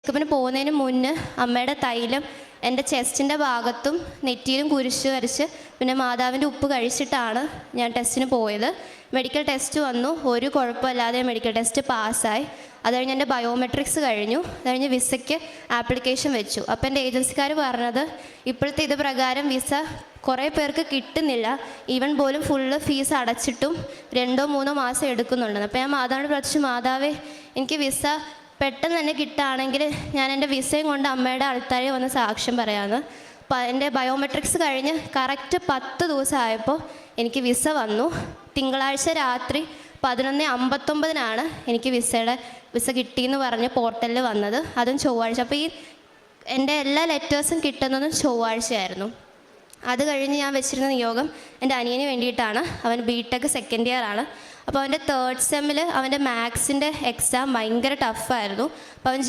ചെക്കപ്പിന് പോകുന്നതിന് മുന്നേ അമ്മയുടെ തൈലം എൻ്റെ ചെസ്റ്റിൻ്റെ ഭാഗത്തും നെറ്റിയിലും കുരിശ് വരച്ച് പിന്നെ മാതാവിൻ്റെ ഉപ്പ് കഴിച്ചിട്ടാണ് ഞാൻ ടെസ്റ്റിന് പോയത്. മെഡിക്കൽ ടെസ്റ്റ് വന്നു, ഒരു കുഴപ്പമില്ലാതെ മെഡിക്കൽ ടെസ്റ്റ് പാസ്സായി. അത് കഴിഞ്ഞ് എൻ്റെ ബയോമെട്രിക്സ് കഴിഞ്ഞു. അത് കഴിഞ്ഞ് വിസയ്ക്ക് ആപ്ലിക്കേഷൻ വെച്ചു. അപ്പോൾ എൻ്റെ ഏജൻസിക്കാർ പറഞ്ഞത് ഇപ്പോഴത്തെ ഇത് പ്രകാരം വിസ കുറേ പേർക്ക് കിട്ടുന്നില്ല, ഈവൻ പോലും ഫുള്ള് ഫീസ് അടച്ചിട്ടും 2-3 മാസം എടുക്കുന്നുണ്ടെന്ന്. അപ്പോൾ ഞാൻ മാതാവിനോട് പ്രാർത്ഥിച്ചു, മാതാവേ എനിക്ക് വിസ പെട്ടെന്ന് തന്നെ കിട്ടുകയാണെങ്കിൽ ഞാൻ എൻ്റെ വിസയും കൊണ്ട് അമ്മയുടെ ആൾത്താരെ വന്ന് സാക്ഷ്യം പറയാമെന്ന്. എൻ്റെ ബയോമെട്രിക്സ് കഴിഞ്ഞ് കറക്റ്റ് 10 ദിവസം ആയപ്പോൾ എനിക്ക് വിസ വന്നു. തിങ്കളാഴ്ച രാത്രി 11:59 എനിക്ക് വിസ കിട്ടിയെന്ന് പറഞ്ഞ് പോർട്ടലിൽ വന്നത്, അതും ചൊവ്വാഴ്ച. അപ്പോൾ എൻ്റെ എല്ലാ ലെറ്റേഴ്സും കിട്ടുന്നതും ചൊവ്വാഴ്ചയായിരുന്നു. അത് കഴിഞ്ഞ് ഞാൻ വെച്ചിരുന്ന നിയോഗം എൻ്റെ അനിയന് വേണ്ടിയിട്ടാണ്. അവൻ BTech സെക്കൻഡ് ഇയർ ആണ്. അപ്പോൾ അവൻ്റെ 3rd സെമ്മിൽ അവൻ്റെ മാത്സിൻ്റെ എക്സാം ഭയങ്കര ടഫായിരുന്നു. അപ്പോൾ അവൻ